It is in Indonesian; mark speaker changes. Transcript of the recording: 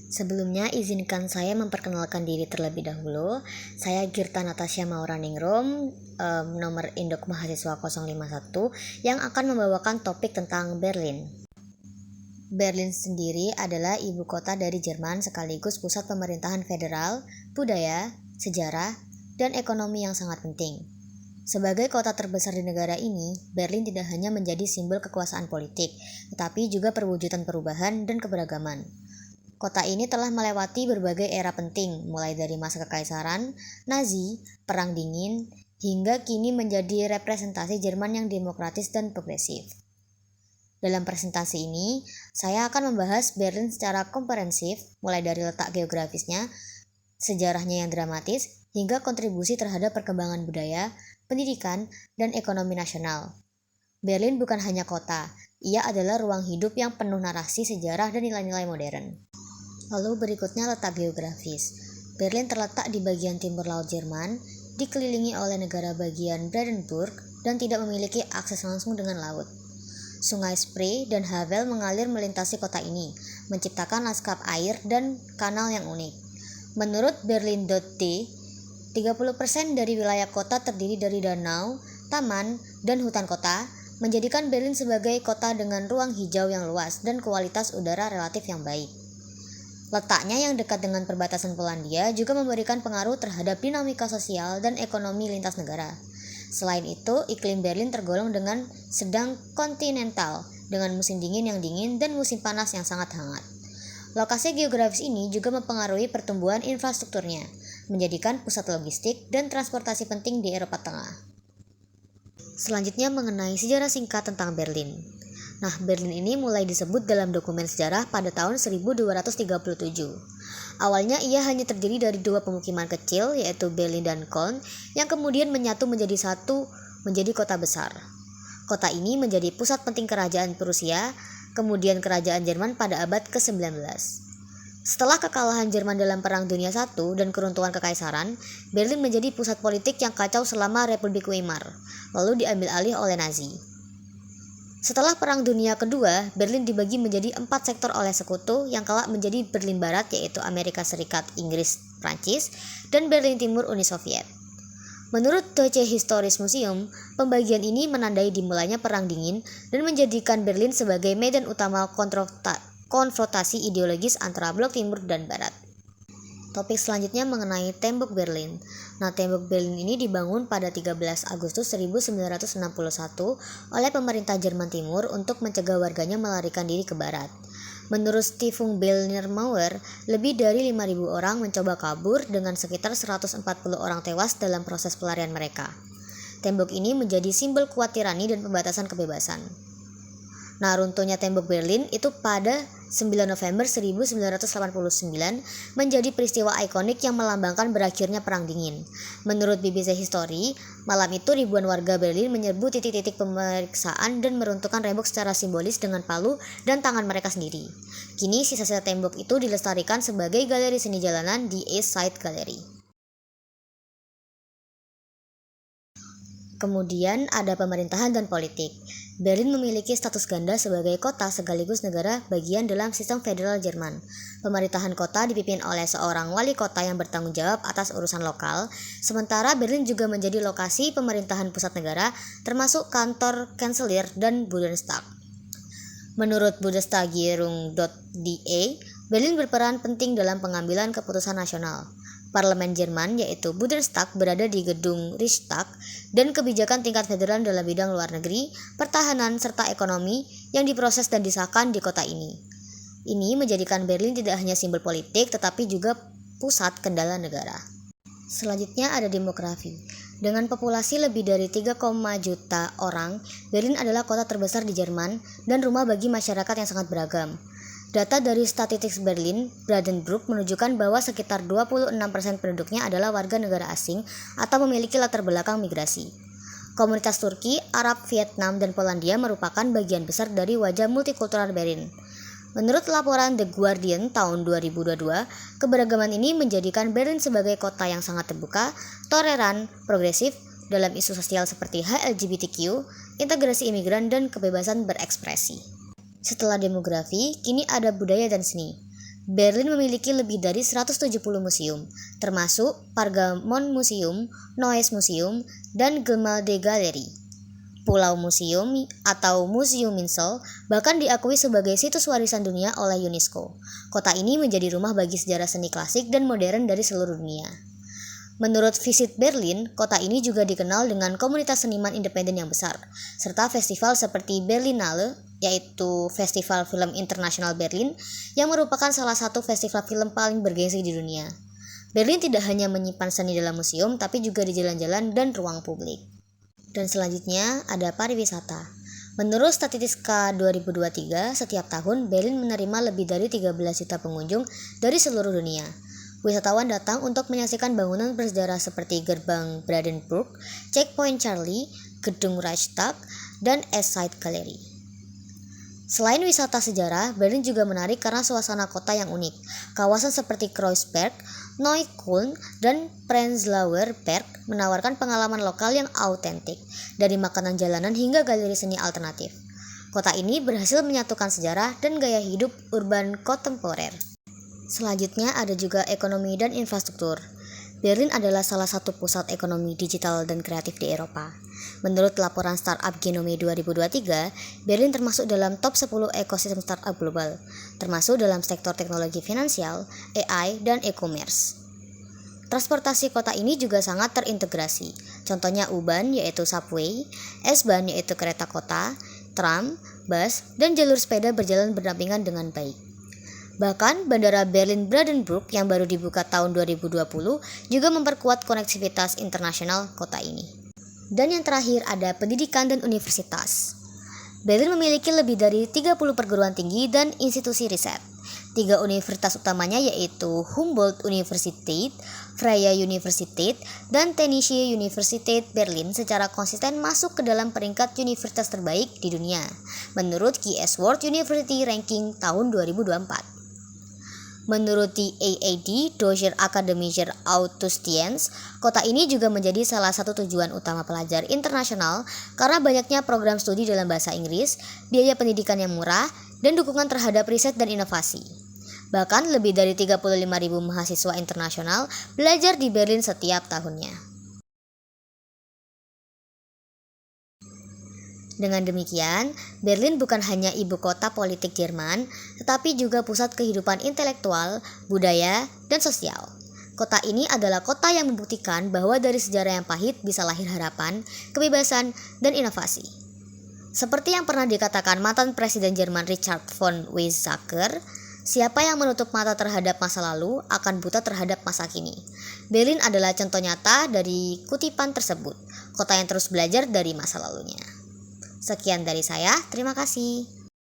Speaker 1: Sebelumnya, izinkan saya memperkenalkan diri terlebih dahulu. Saya Girta Natasha Mauraningrum, nomor induk mahasiswa 051, yang akan membawakan topik tentang Berlin. Berlin sendiri adalah ibu kota dari Jerman sekaligus pusat pemerintahan federal, budaya, sejarah, dan ekonomi yang sangat penting. Sebagai kota terbesar di negara ini, Berlin tidak hanya menjadi simbol kekuasaan politik, tetapi juga perwujudan perubahan dan keberagaman. Kota ini telah melewati berbagai era penting, mulai dari masa kekaisaran, Nazi, Perang Dingin, hingga kini menjadi representasi Jerman yang demokratis dan progresif. Dalam presentasi ini, saya akan membahas Berlin secara komprehensif, mulai dari letak geografisnya, sejarahnya yang dramatis, hingga kontribusi terhadap perkembangan budaya, pendidikan, dan ekonomi nasional. Berlin bukan hanya kota, ia adalah ruang hidup yang penuh narasi, sejarah, dan nilai-nilai modern. Lalu berikutnya letak geografis. Berlin terletak di bagian timur Laut Jerman, dikelilingi oleh negara bagian Brandenburg, dan tidak memiliki akses langsung dengan laut. Sungai Spree dan Havel mengalir melintasi kota ini, menciptakan lanskap air dan kanal yang unik. Menurut Berlin.d, 30% dari wilayah kota terdiri dari danau, taman, dan hutan kota, menjadikan Berlin sebagai kota dengan ruang hijau yang luas dan kualitas udara relatif yang baik. Letaknya yang dekat dengan perbatasan Polandia juga memberikan pengaruh terhadap dinamika sosial dan ekonomi lintas negara. Selain itu, iklim Berlin tergolong dengan sedang kontinental, dengan musim dingin yang dingin dan musim panas yang sangat hangat. Lokasi geografis ini juga mempengaruhi pertumbuhan infrastrukturnya, menjadikan pusat logistik dan transportasi penting di Eropa Tengah. Selanjutnya mengenai sejarah singkat tentang Berlin. Nah, Berlin ini mulai disebut dalam dokumen sejarah pada tahun 1237. Awalnya ia hanya terdiri dari dua pemukiman kecil, yaitu Berlin dan Köln, yang kemudian menyatu menjadi kota besar. Kota ini menjadi pusat penting kerajaan Prusia, kemudian kerajaan Jerman pada abad ke-19. Setelah kekalahan Jerman dalam Perang Dunia I dan keruntuhan kekaisaran, Berlin menjadi pusat politik yang kacau selama Republik Weimar, lalu diambil alih oleh Nazi. Setelah Perang Dunia Kedua, Berlin dibagi menjadi 4 sektor oleh sekutu yang kelak menjadi Berlin Barat, yaitu Amerika Serikat, Inggris, Prancis, dan Berlin Timur, Uni Soviet. Menurut Deutsche Historische Museum, pembagian ini menandai dimulainya Perang Dingin dan menjadikan Berlin sebagai medan utama konfrontasi ideologis antara blok timur dan barat. Topik selanjutnya mengenai Tembok Berlin. Nah, Tembok Berlin ini dibangun pada 13 Agustus 1961 oleh pemerintah Jerman Timur untuk mencegah warganya melarikan diri ke barat. Menurut Stiftung Berliner Mauer, lebih dari 5.000 orang mencoba kabur dengan sekitar 140 orang tewas dalam proses pelarian mereka. Tembok ini menjadi simbol kuat tirani dan pembatasan kebebasan. Nah, runtuhnya Tembok Berlin itu pada 9 November 1989 menjadi peristiwa ikonik yang melambangkan berakhirnya Perang Dingin. Menurut BBC History, malam itu ribuan warga Berlin menyerbu titik-titik pemeriksaan dan meruntuhkan tembok secara simbolis dengan palu dan tangan mereka sendiri. Kini sisa-sisa tembok itu dilestarikan sebagai galeri seni jalanan di East Side Gallery. Kemudian ada pemerintahan dan politik. Berlin memiliki status ganda sebagai kota sekaligus negara bagian dalam sistem federal Jerman. Pemerintahan kota dipimpin oleh seorang wali kota yang bertanggung jawab atas urusan lokal, sementara Berlin juga menjadi lokasi pemerintahan pusat negara, termasuk kantor kanselir dan Bundestag. Menurut Bundesregierung.de, Berlin berperan penting dalam pengambilan keputusan nasional. Parlemen Jerman, yaitu Bundestag, berada di gedung Reichstag, dan kebijakan tingkat federal dalam bidang luar negeri, pertahanan, serta ekonomi yang diproses dan disahkan di kota ini. Ini menjadikan Berlin tidak hanya simbol politik, tetapi juga pusat kendala negara. Selanjutnya ada demografi. Dengan populasi lebih dari 3,5 juta orang, Berlin adalah kota terbesar di Jerman dan rumah bagi masyarakat yang sangat beragam. Data dari Statistics Berlin Brandenburg menunjukkan bahwa sekitar 26% penduduknya adalah warga negara asing atau memiliki latar belakang migrasi. Komunitas Turki, Arab, Vietnam, dan Polandia merupakan bagian besar dari wajah multikultural Berlin. Menurut laporan The Guardian tahun 2022, keberagaman ini menjadikan Berlin sebagai kota yang sangat terbuka, toleran, progresif dalam isu sosial seperti hak LGBTQ, integrasi imigran, dan kebebasan berekspresi. Setelah demografi, kini ada budaya dan seni. Berlin memiliki lebih dari 170 museum, termasuk Pergamon Museum, Neues Museum, dan Gemäldegalerie. Pulau Museum atau Museum Insel bahkan diakui sebagai situs warisan dunia oleh UNESCO. Kota ini menjadi rumah bagi sejarah seni klasik dan modern dari seluruh dunia. Menurut Visit Berlin, kota ini juga dikenal dengan komunitas seniman independen yang besar, serta festival seperti Berlinale, yaitu Festival Film Internasional Berlin, yang merupakan salah satu festival film paling bergengsi di dunia. Berlin tidak hanya menyimpan seni dalam museum, tapi juga di jalan-jalan dan ruang publik. Dan selanjutnya ada pariwisata. Menurut Statistika 2023, setiap tahun Berlin menerima lebih dari 13 juta pengunjung dari seluruh dunia. Wisatawan datang untuk menyaksikan bangunan bersejarah seperti Gerbang Brandenburg, Checkpoint Charlie, Gedung Reichstag, dan East Side Gallery. Selain wisata sejarah, Berlin juga menarik karena suasana kota yang unik. Kawasan seperti Kreuzberg, Neukölln, dan Prenzlauer Berg menawarkan pengalaman lokal yang autentik, dari makanan jalanan hingga galeri seni alternatif. Kota ini berhasil menyatukan sejarah dan gaya hidup urban kontemporer. Selanjutnya ada juga ekonomi dan infrastruktur. Berlin adalah salah satu pusat ekonomi digital dan kreatif di Eropa. Menurut laporan Startup Genome 2023, Berlin termasuk dalam top 10 ekosistem startup global, termasuk dalam sektor teknologi finansial, AI, dan e-commerce. Transportasi kota ini juga sangat terintegrasi. Contohnya U-Bahn yaitu subway, S-Bahn yaitu kereta kota, tram, bus, dan jalur sepeda berjalan berdampingan dengan baik. Bahkan Bandara Berlin-Brandenburg yang baru dibuka tahun 2020 juga memperkuat konektivitas internasional kota ini. Dan yang terakhir ada pendidikan dan universitas. Berlin memiliki lebih dari 30 perguruan tinggi dan institusi riset. 3 universitas utamanya yaitu Humboldt Universität, Freie Universität, dan Technische Universität Berlin secara konsisten masuk ke dalam peringkat universitas terbaik di dunia menurut GS World University Ranking tahun 2024. Menurut DAAD, Deutsche Akademische Austauschdienst, kota ini juga menjadi salah satu tujuan utama pelajar internasional karena banyaknya program studi dalam bahasa Inggris, biaya pendidikan yang murah, dan dukungan terhadap riset dan inovasi. Bahkan lebih dari 35.000 mahasiswa internasional belajar di Berlin setiap tahunnya. Dengan demikian, Berlin bukan hanya ibu kota politik Jerman, tetapi juga pusat kehidupan intelektual, budaya, dan sosial. Kota ini adalah kota yang membuktikan bahwa dari sejarah yang pahit bisa lahir harapan, kebebasan, dan inovasi. Seperti yang pernah dikatakan mantan Presiden Jerman Richard von Weizsäcker, siapa yang menutup mata terhadap masa lalu akan buta terhadap masa kini. Berlin adalah contoh nyata dari kutipan tersebut, kota yang terus belajar dari masa lalunya. Sekian dari saya, terima kasih.